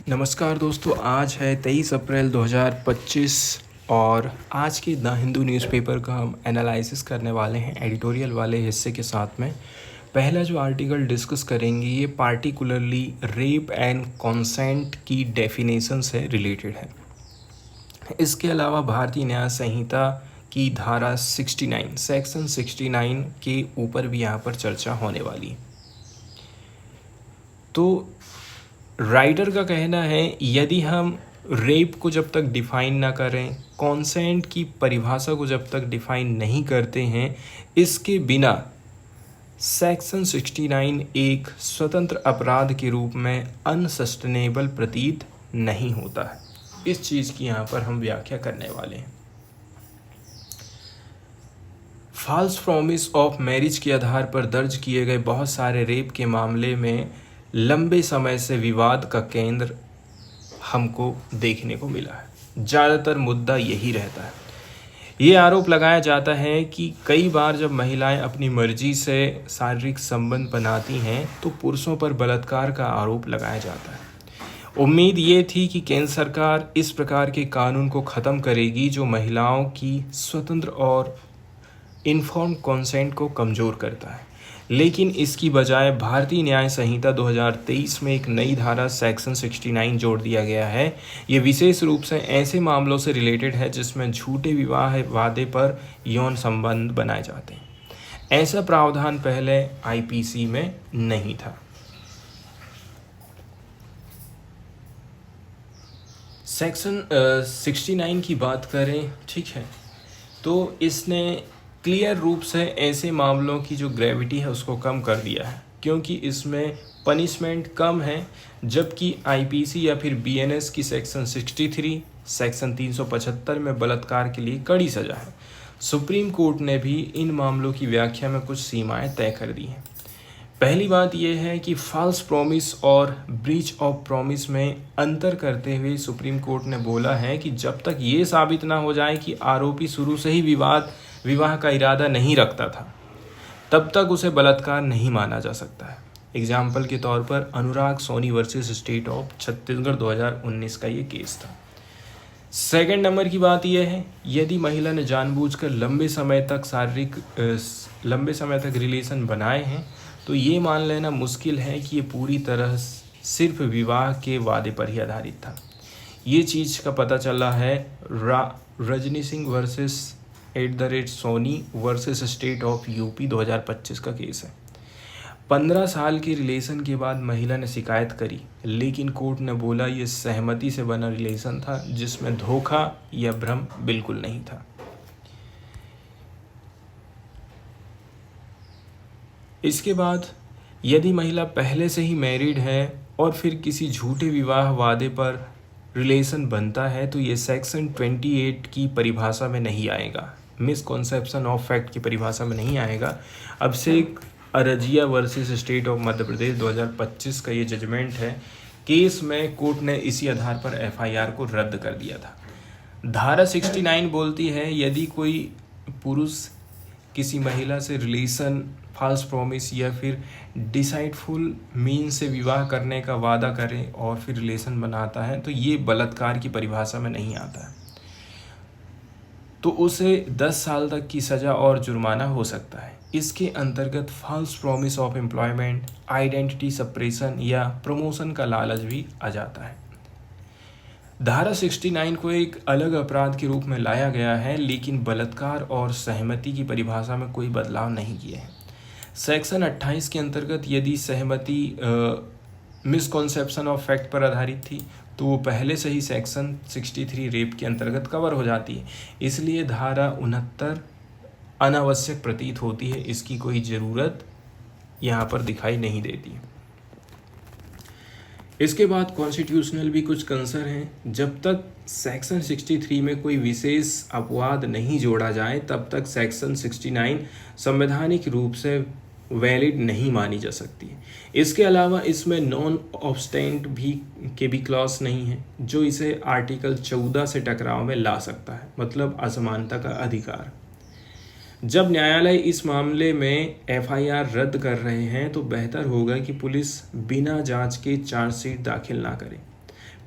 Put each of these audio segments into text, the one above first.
नमस्कार दोस्तों, आज है 23 अप्रैल 2025 और आज के द हिंदू न्यूज़पेपर का हम एनालिसिस करने वाले हैं एडिटोरियल वाले हिस्से के साथ में। पहला जो आर्टिकल डिस्कस करेंगे ये पार्टिकुलरली रेप एंड कंसेंट की डेफिनेशन से रिलेटेड है। इसके अलावा भारतीय न्याय संहिता की धारा 69 सेक्शन 69 के ऊपर भी यहाँ पर चर्चा होने वाली है। तो राइटर का कहना है यदि हम रेप को जब तक डिफ़ाइन ना करें, कॉन्सेंट की परिभाषा को जब तक डिफ़ाइन नहीं करते हैं, इसके बिना सेक्शन 69 एक स्वतंत्र अपराध के रूप में अनसस्टेनेबल प्रतीत नहीं होता है। इस चीज़ की यहाँ पर हम व्याख्या करने वाले हैं। फॉल्स प्रॉमिस ऑफ मैरिज के आधार पर दर्ज किए गए बहुत सारे रेप के मामले में लंबे समय से विवाद का केंद्र हमको देखने को मिला है। ज़्यादातर मुद्दा यही रहता है। ये आरोप लगाया जाता है कि कई बार जब महिलाएं अपनी मर्जी से शारीरिक संबंध बनाती हैं तो पुरुषों पर बलात्कार का आरोप लगाया जाता है। उम्मीद ये थी कि केंद्र सरकार इस प्रकार के कानून को ख़त्म करेगी जो महिलाओं की स्वतंत्र और इन्फॉर्म कंसेंट को कमज़ोर करता है, लेकिन इसकी बजाय भारतीय न्याय संहिता 2023 में एक नई धारा सेक्शन 69 जोड़ दिया गया है। ये विशेष रूप से ऐसे मामलों से रिलेटेड है जिसमें झूठे विवाह वादे पर यौन संबंध बनाए जाते हैं। ऐसा प्रावधान पहले आईपीसी में नहीं था। सेक्शन 69 की बात करें, ठीक है, तो इसने क्लियर रूप से ऐसे मामलों की जो ग्रेविटी है उसको कम कर दिया है, क्योंकि इसमें पनिशमेंट कम है, जबकि आईपीसी या फिर बीएनएस की सेक्शन 63 सेक्शन 375 में बलात्कार के लिए कड़ी सज़ा है। सुप्रीम कोर्ट ने भी इन मामलों की व्याख्या में कुछ सीमाएं तय कर दी हैं। पहली बात यह है कि फॉल्स प्रॉमिस और ब्रीच ऑफ प्रॉमिस में अंतर करते हुए सुप्रीम कोर्ट ने बोला है कि जब तक ये साबित ना हो जाए कि आरोपी शुरू से ही विवाह का इरादा नहीं रखता था, तब तक उसे बलात्कार नहीं माना जा सकता है। एग्जाम्पल के तौर पर Anurag Soni versus State of Chhattisgarh 2019 का ये केस था। सेकंड नंबर की बात यह है, यदि महिला ने जानबूझकर लंबे समय तक रिलेशन बनाए हैं तो ये मान लेना मुश्किल है कि ये पूरी तरह सिर्फ विवाह के वादे पर ही आधारित था। ये चीज़ का पता चला है Rajni Singh versus Soni versus State of UP 2025 का केस है। 15 साल के रिलेशन के बाद महिला ने शिकायत करी, लेकिन कोर्ट ने बोला ये सहमति से बना रिलेशन था जिसमें धोखा या भ्रम बिल्कुल नहीं था। इसके बाद यदि महिला पहले से ही मैरिड है और फिर किसी झूठे विवाह वादे पर रिलेशन बनता है तो ये सेक्शन 28 की परिभाषा में नहीं आएगा, मिसकॉन्सेप्शन ऑफ फैक्ट की परिभाषा में नहीं आएगा। अब से अरजिया versus State of Madhya Pradesh 2025 का ये जजमेंट है। केस में कोर्ट ने इसी आधार पर एफआईआर को रद्द कर दिया था। धारा 69 बोलती है यदि कोई पुरुष किसी महिला से रिलेशन, फॉल्स प्रॉमिस या फिर डिसाइडफुल मीन से विवाह करने का वादा करे और फिर रिलेशन बनाता है तो ये बलात्कार की परिभाषा में नहीं आता है, तो उसे 10 साल तक की सज़ा और जुर्माना हो सकता है। इसके अंतर्गत false promise of employment, identity suppression या प्रमोशन का लालच भी आ जाता है। धारा 69 को एक अलग अपराध के रूप में लाया गया है, लेकिन बलात्कार और सहमति की परिभाषा में कोई बदलाव नहीं किए हैं। सेक्शन 28 के अंतर्गत यदि सहमति मिसकॉन्सेप्शन ऑफ फैक्ट पर आधारित थी तो वो पहले से ही सेक्शन 63 रेप के अंतर्गत कवर हो जाती है, इसलिए धारा 69 अनावश्यक प्रतीत होती है। इसकी कोई ज़रूरत यहाँ पर दिखाई नहीं देती। इसके बाद कॉन्स्टिट्यूशनल भी कुछ कंसर्न हैं। जब तक सेक्शन 63 में कोई विशेष अपवाद नहीं जोड़ा जाए तब तक सेक्शन 69 संवैधानिक रूप से वैलिड नहीं मानी जा सकती है। इसके अलावा इसमें नॉन ऑब्स्टेंट के भी क्लॉज नहीं है जो इसे आर्टिकल 14 से टकराव में ला सकता है, मतलब असमानता का अधिकार। जब न्यायालय इस मामले में एफआईआर रद्द कर रहे हैं तो बेहतर होगा कि पुलिस बिना जांच के चार्जशीट दाखिल ना करे।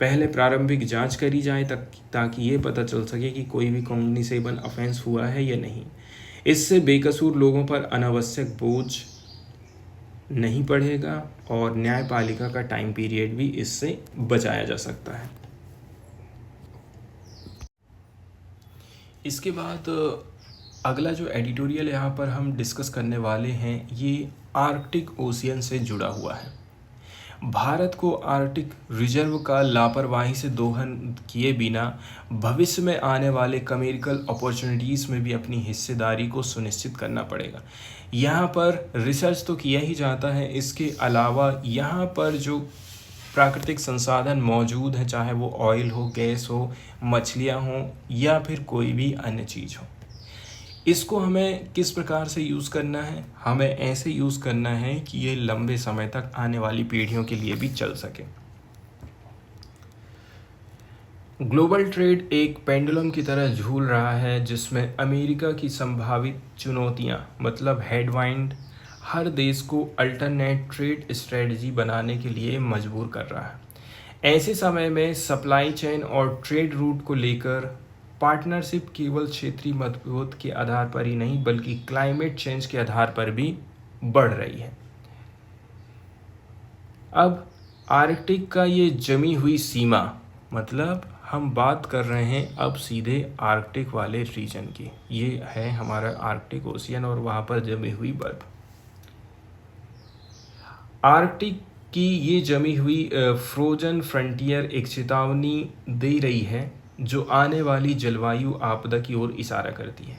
पहले प्रारंभिक जांच करी जाए ताकि ये पता चल सके कि कोई भी कॉग्निसेबल ऑफेंस हुआ है या नहीं। इससे बेकसूर लोगों पर अनावश्यक बोझ नहीं पड़ेगा और न्यायपालिका का टाइम पीरियड भी इससे बचाया जा सकता है। इसके बाद अगला जो एडिटोरियल यहाँ पर हम डिस्कस करने वाले हैं ये आर्कटिक ओशियन से जुड़ा हुआ है। भारत को आर्कटिक रिजर्व का लापरवाही से दोहन किए बिना भविष्य में आने वाले कमर्शियल अपॉर्चुनिटीज़ में भी अपनी हिस्सेदारी को सुनिश्चित करना पड़ेगा। यहाँ पर रिसर्च तो किया ही जाता है, इसके अलावा यहाँ पर जो प्राकृतिक संसाधन मौजूद हैं, चाहे वो ऑयल हो, गैस हो, मछलियाँ हों या फिर कोई भी अन्य चीज़ हो, इसको हमें किस प्रकार से यूज़ करना है? हमें ऐसे यूज़ करना है कि ये लंबे समय तक आने वाली पीढ़ियों के लिए भी चल सके। ग्लोबल ट्रेड एक पेंडुलम की तरह झूल रहा है जिसमें अमेरिका की संभावित चुनौतियां मतलब हेडवाइंड हर देश को अल्टरनेट ट्रेड स्ट्रेटजी बनाने के लिए मजबूर कर रहा है। ऐसे समय में सप्लाई चेन और ट्रेड रूट को लेकर पार्टनरशिप केवल क्षेत्रीय मतभेद के आधार पर ही नहीं बल्कि क्लाइमेट चेंज के आधार पर भी बढ़ रही है। अब आर्कटिक का ये जमी हुई सीमा, मतलब हम बात कर रहे हैं अब सीधे आर्कटिक वाले रीजन की। ये है हमारा आर्कटिक ओशियन और वहाँ पर जमी हुई बर्फ। आर्कटिक की ये जमी हुई फ्रोजन फ्रंटियर एक चेतावनी दे रही है जो आने वाली जलवायु आपदा की ओर इशारा करती है।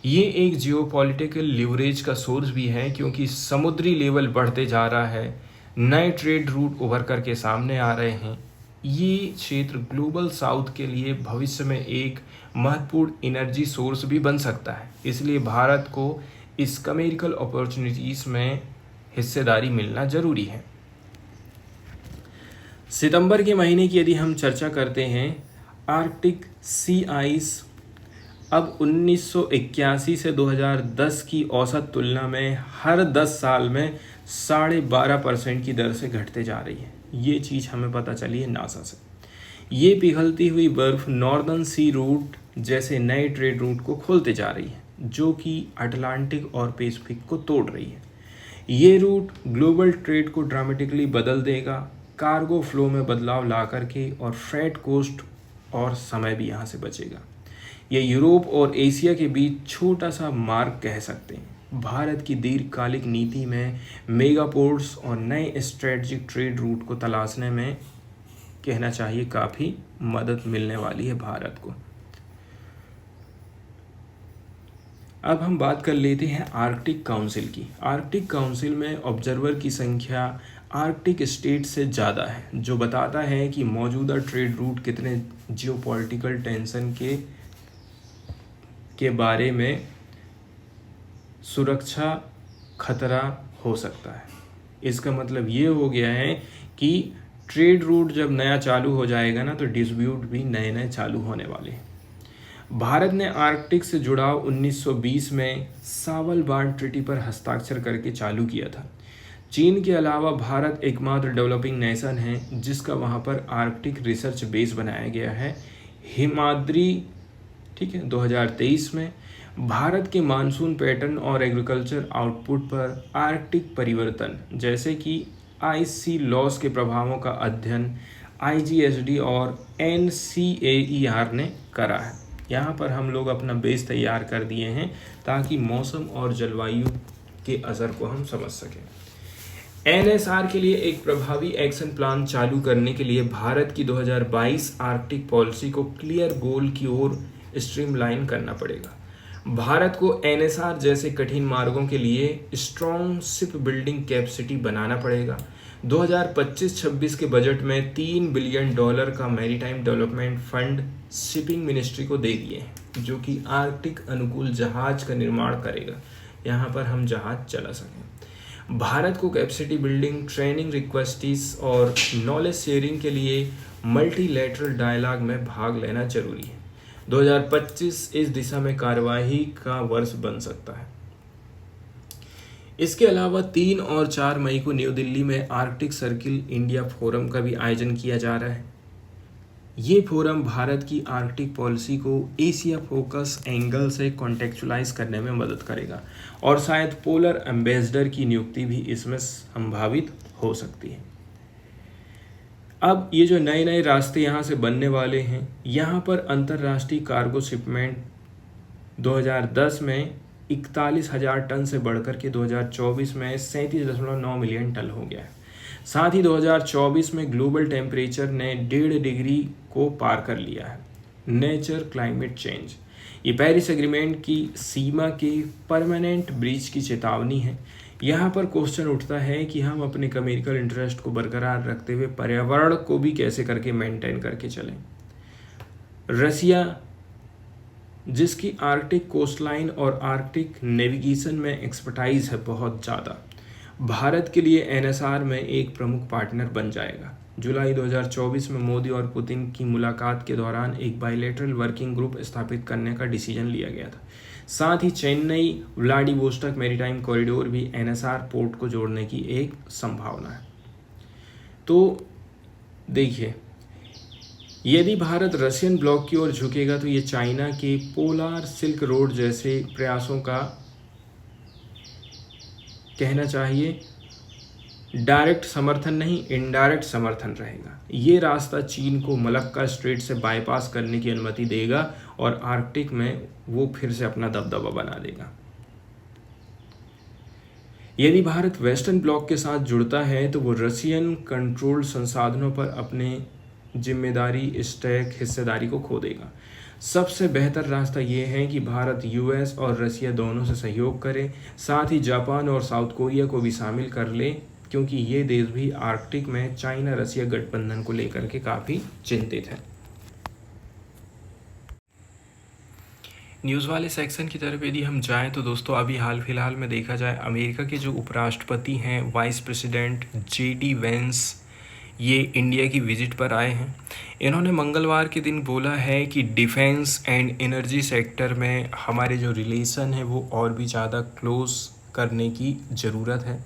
ये एक जियोपॉलिटिकल लिवरेज का सोर्स भी है क्योंकि समुद्री लेवल बढ़ते जा रहा है, नए ट्रेड रूट उभर कर के सामने आ रहे हैं। ये क्षेत्र ग्लोबल साउथ के लिए भविष्य में एक महत्वपूर्ण एनर्जी सोर्स भी बन सकता है। इसलिए भारत को इस कमर्शियल अपॉर्चुनिटीज़ में हिस्सेदारी मिलना जरूरी है। सितंबर के महीने की यदि हम चर्चा करते हैं, आर्कटिक सी आइस अब 1981 से 2010 की औसत तुलना में हर 10 साल में 12.5% की दर से घटते जा रही है। ये चीज़ हमें पता चली है नासा से। ये पिघलती हुई बर्फ नॉर्दर्न सी रूट जैसे नए ट्रेड रूट को खोलते जा रही है जो कि अटलांटिक और पैसिफिक को तोड़ रही है। ये रूट ग्लोबल ट्रेड को ड्रामेटिकली बदल देगा, कार्गो फ्लो में बदलाव ला करके, और फ्रेट कोस्ट और समय भी यहाँ से बचेगा। ये यूरोप और एशिया के बीच छोटा सा मार्ग कह सकते हैं। भारत की दीर्घकालिक नीति में मेगा पोर्ट्स और नए स्ट्रेटजिक ट्रेड रूट को तलाशने में कहना चाहिए काफ़ी मदद मिलने वाली है भारत को। अब हम बात कर लेते हैं आर्कटिक काउंसिल की। आर्कटिक काउंसिल में ऑब्जर्वर की संख्या आर्कटिक स्टेट से ज़्यादा है, जो बताता है कि मौजूदा ट्रेड रूट कितने जियोपॉलिटिकल टेंशन के बारे में सुरक्षा खतरा हो सकता है। इसका मतलब ये हो गया है कि ट्रेड रूट जब नया चालू हो जाएगा ना, तो डिस्प्यूट भी नए नए चालू होने वाले हैं। भारत ने आर्कटिक से जुड़ाव 1920 में सावलबार्ड ट्रीटी पर हस्ताक्षर करके चालू किया था। चीन के अलावा भारत एकमात्र डेवलपिंग नेशन है जिसका वहाँ पर आर्कटिक रिसर्च बेस बनाया गया है, हिमाद्री। ठीक है, 2023 में भारत के मानसून पैटर्न और एग्रीकल्चर आउटपुट पर आर्कटिक परिवर्तन जैसे कि आइस सी लॉस के प्रभावों का अध्ययन IGSD और NCAER ने करा है। यहाँ पर हम लोग अपना बेस तैयार कर दिए हैं ताकि मौसम और जलवायु के असर को हम समझ सकें। NSR के लिए एक प्रभावी एक्शन प्लान चालू करने के लिए भारत की 2022 आर्कटिक पॉलिसी को क्लियर गोल की ओर स्ट्रीमलाइन करना पड़ेगा। भारत को NSR जैसे कठिन मार्गों के लिए स्ट्रॉन्ग शिप बिल्डिंग कैपेसिटी बनाना पड़ेगा। 2025-26 के बजट में $3 बिलियन का maritime development fund shipping ministry को दे दिए हैं, जो कि आर्कटिक अनुकूल जहाज का निर्माण करेगा, यहाँ पर हम जहाज चला सकें। भारत को कैपेसिटी बिल्डिंग, ट्रेनिंग रिक्वेस्टिस और नॉलेज शेयरिंग के लिए मल्टीलैटरल डायलॉग में भाग लेना जरूरी है। 2025 इस दिशा में कार्यवाही का वर्ष बन सकता है। इसके अलावा 3 और 4 मई को न्यू दिल्ली में आर्कटिक सर्किल इंडिया फोरम का भी आयोजन किया जा रहा है। ये फोरम भारत की आर्कटिक पॉलिसी को एशिया फोकस एंगल से कॉन्टेक्चुअलाइज करने में मदद करेगा और शायद पोलर एम्बेसडर की नियुक्ति भी इसमें संभावित हो सकती है। अब ये जो नए नए रास्ते यहाँ से बनने वाले हैं, यहाँ पर अंतर्राष्ट्रीय कार्गो शिपमेंट 2010 में 41,000 टन से बढ़कर के 2024 में 37.9 मिलियन टन हो गया है। साथ ही 2024 में ग्लोबल टेम्परेचर ने 1.5 डिग्री को पार कर लिया है। नेचर क्लाइमेट चेंज, ये पेरिस एग्रीमेंट की सीमा के परमानेंट ब्रीच की चेतावनी है। यहाँ पर क्वेश्चन उठता है कि हम अपने कमर्शियल इंटरेस्ट को बरकरार रखते हुए पर्यावरण को भी कैसे करके मेंटेन करके चलें। रसिया, जिसकी आर्कटिक कोस्टलाइन और आर्कटिक नेविगेशन में एक्सपर्टाइज है बहुत ज़्यादा, भारत के लिए एनएसआर में एक प्रमुख पार्टनर बन जाएगा। जुलाई 2024 में मोदी और पुतिन की मुलाकात के दौरान एक बायलैटरल वर्किंग ग्रुप स्थापित करने का डिसीजन लिया गया था। साथ ही चेन्नई व्लादिवोस्टोक मैरीटाइम कॉरिडोर भी एनएसआर पोर्ट को जोड़ने की एक संभावना है। तो देखिए, यदि भारत रशियन ब्लॉक की ओर झुकेगा तो ये चाइना के पोलार सिल्क रोड जैसे प्रयासों का, कहना चाहिए, डायरेक्ट समर्थन नहीं, इनडायरेक्ट समर्थन रहेगा। ये रास्ता चीन को मलक्का स्ट्रेट से बाईपास करने की अनुमति देगा और आर्कटिक में वो फिर से अपना दबदबा बना देगा। यदि भारत वेस्टर्न ब्लॉक के साथ जुड़ता है तो वो रशियन कंट्रोल्ड संसाधनों पर अपने जिम्मेदारी, स्टैक, हिस्सेदारी को खो देगा। सबसे बेहतर रास्ता ये है कि भारत यूएस और रसिया दोनों से सहयोग करे, साथ ही जापान और साउथ कोरिया को भी शामिल कर ले, क्योंकि ये देश भी आर्कटिक में चाइना रसिया गठबंधन को लेकर के काफ़ी चिंतित है। न्यूज़ वाले सेक्शन की तरफ यदि हम जाएं तो दोस्तों, अभी हाल फिलहाल में देखा जाए, अमेरिका के जो उपराष्ट्रपति हैं वाइस प्रेसिडेंट JD वेंस, ये इंडिया की विजिट पर आए हैं। इन्होंने मंगलवार के दिन बोला है कि डिफेंस एंड एनर्जी सेक्टर में हमारे जो रिलेशन है वो और भी ज़्यादा क्लोज करने की ज़रूरत है।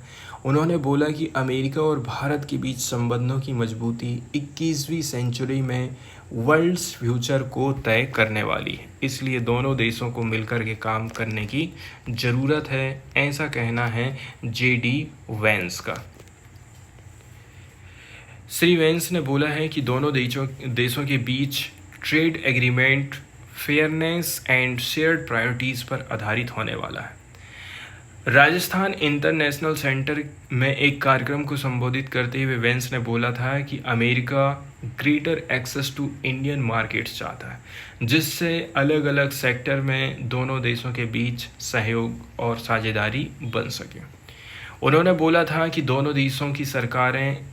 उन्होंने बोला कि अमेरिका और भारत के बीच संबंधों की मजबूती 21वीं सेंचुरी में वर्ल्ड्स फ्यूचर को तय करने वाली है, इसलिए दोनों देशों को मिलकर के काम करने की ज़रूरत है, ऐसा कहना है JD वेंस का। श्री वेंस ने बोला है कि दोनों देशों के बीच trade agreement fairness and shared priorities पर आधारित होने वाला है। राजस्थान इंटरनेशनल सेंटर में एक कार्यक्रम को संबोधित करते हुए वेंस ने बोला था कि America greater access to Indian markets चाहता है, जिससे अलग अलग सेक्टर में दोनों देशों के बीच सहयोग और साझेदारी बन सके। उन्होंने बोला था कि दोनों देशों की सरकारें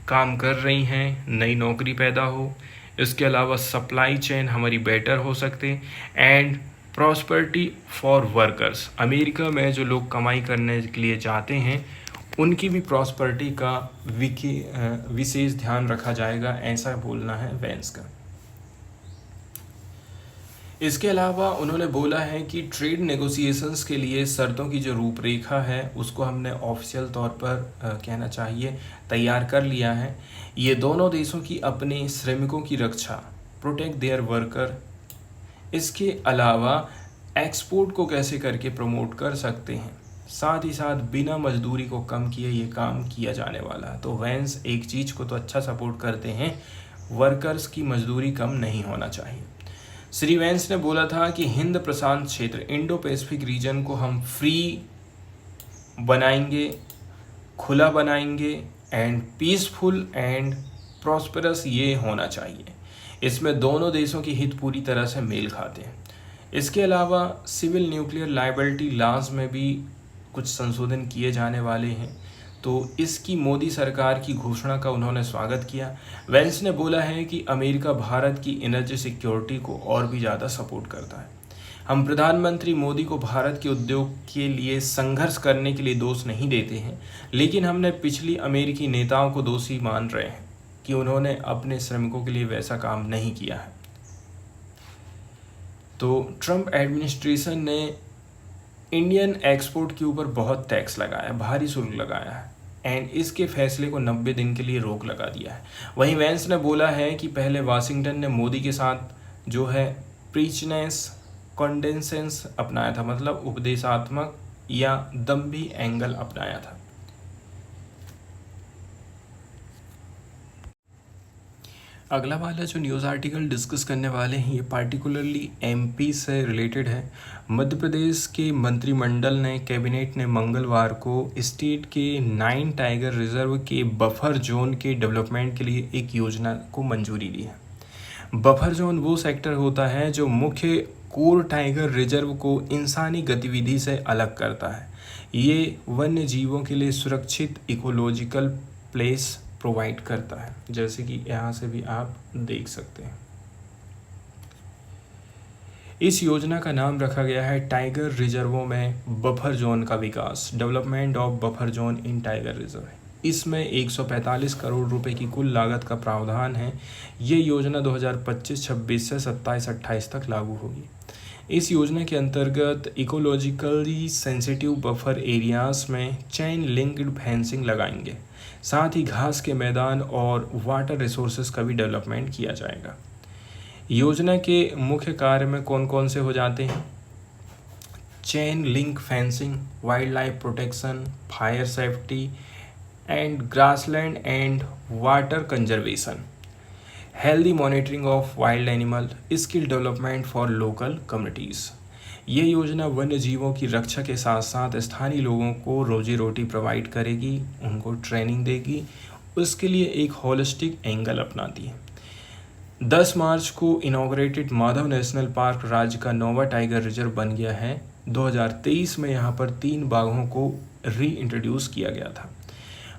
काम कर रही हैं, नई नौकरी पैदा हो, इसके अलावा सप्लाई चेन हमारी बेटर हो सकते and prosperity for workers. America में जो लोग कमाई करने के लिए जाते हैं उनकी भी प्रॉस्पेरिटी का विशेष ध्यान रखा जाएगा, ऐसा बोलना है वेंस का। इसके अलावा उन्होंने बोला है कि ट्रेड नेगोशिएशंस के लिए शर्तों की जो रूपरेखा है उसको हमने ऑफिशियल तौर पर कहना चाहिए तैयार कर लिया है। ये दोनों देशों की अपने श्रमिकों की रक्षा, प्रोटेक्ट देयर वर्कर, इसके अलावा एक्सपोर्ट को कैसे करके प्रमोट कर सकते हैं, साथ ही साथ बिना मजदूरी को कम किए ये काम किया जाने वाला है। तो वेंस एक चीज़ को तो अच्छा सपोर्ट करते हैं, वर्कर्स की मजदूरी कम नहीं होना चाहिए। श्री वेंस ने बोला था कि हिंद प्रशांत क्षेत्र, इंडो पैसिफिक रीजन को हम फ्री बनाएंगे, खुला बनाएंगे एंड पीसफुल एंड प्रॉस्पेरस ये होना चाहिए। इसमें दोनों देशों की हित पूरी तरह से मेल खाते हैं। इसके अलावा सिविल न्यूक्लियर लायबिलिटी लॉज में भी कुछ संशोधन किए जाने वाले हैं, तो इसकी मोदी सरकार की घोषणा का उन्होंने स्वागत किया। वेंस ने बोला है कि अमेरिका भारत की एनर्जी सिक्योरिटी को और भी ज़्यादा सपोर्ट करता है। हम प्रधानमंत्री मोदी को भारत के उद्योग के लिए संघर्ष करने के लिए दोष नहीं देते हैं, लेकिन हमने पिछली अमेरिकी नेताओं को दोषी मान रहे हैं कि उन्होंने अपने श्रमिकों के लिए वैसा काम नहीं किया है। तो ट्रंप एडमिनिस्ट्रेशन ने इंडियन एक्सपोर्ट के ऊपर बहुत टैक्स लगाया, भारी शुल्क लगाया है। एंड इसके फैसले को 90 दिन के लिए रोक लगा दिया है। वहीं वेंस ने बोला है कि पहले वाशिंगटन ने मोदी के साथ जो है प्रीचनेस कॉन्डेंसेंस अपनाया था, मतलब उपदेशात्मक या दम्भी एंगल अपनाया था। अगला वाला जो न्यूज़ आर्टिकल डिस्कस करने वाले हैं ये पार्टिकुलरली एमपी से रिलेटेड है। मध्य प्रदेश के मंत्रिमंडल ने कैबिनेट ने मंगलवार को स्टेट के 9 टाइगर रिजर्व के बफर जोन के डेवलपमेंट के लिए एक योजना को मंजूरी दी है। बफर जोन वो सेक्टर होता है जो मुख्य कोर टाइगर रिजर्व को इंसानी गतिविधि से अलग करता है। ये वन्य जीवों के लिए सुरक्षित इकोलॉजिकल प्लेस प्रोवाइड करता है, जैसे कि यहाँ से भी आप देख सकते हैं। इस योजना का नाम रखा गया है टाइगर रिजर्वों में बफर जोन का विकास, development of buffer zone in tiger reserve. इसमें 145 करोड़ रुपए की कुल लागत का प्रावधान है। ये योजना 2025-26 से 27-28 तक लागू होगी। इस योजना के अंतर्गत इकोलॉजिकली सेंसिटिव बफर एरियाज में चेन लिंक्ड फेंसिंग लगाएंगे, साथ ही घास के मैदान और वाटर रिसोर्सेज का भी डेवलपमेंट किया जाएगा। योजना के मुख्य कार्य में कौन कौन से हो जाते हैं? Chain link fencing, wild life protection, fire safety and grassland and water conservation, healthy monitoring of wild animal, skill development for local communities. ये योजना वन्य जीवों की रक्षा के साथ साथ स्थानीय लोगों को रोजी रोटी प्रोवाइड करेगी, उनको ट्रेनिंग देगी, उसके लिए एक होलिस्टिक एंगल अपनाती है। 10 मार्च को इनॉग्रेटेड माधव नेशनल पार्क राज्य का 9वां टाइगर रिजर्व बन गया है। 2023 में यहाँ पर 3 बाघों को री इंट्रोड्यूस किया गया था।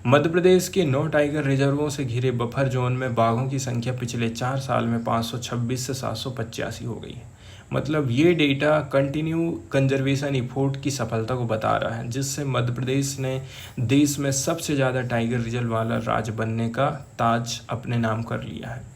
मध्य प्रदेश के 9 टाइगर रिजर्वों से घिरे बफर जोन में बाघों की संख्या पिछले 4 साल में 526 से 785 हो गई है। मतलब ये डेटा कंटिन्यू कंजर्वेशन एफर्ट की सफलता को बता रहा है, जिससे मध्य प्रदेश ने देश में सबसे ज़्यादा टाइगर रिजर्व वाला राज्य बनने का ताज अपने नाम कर लिया है।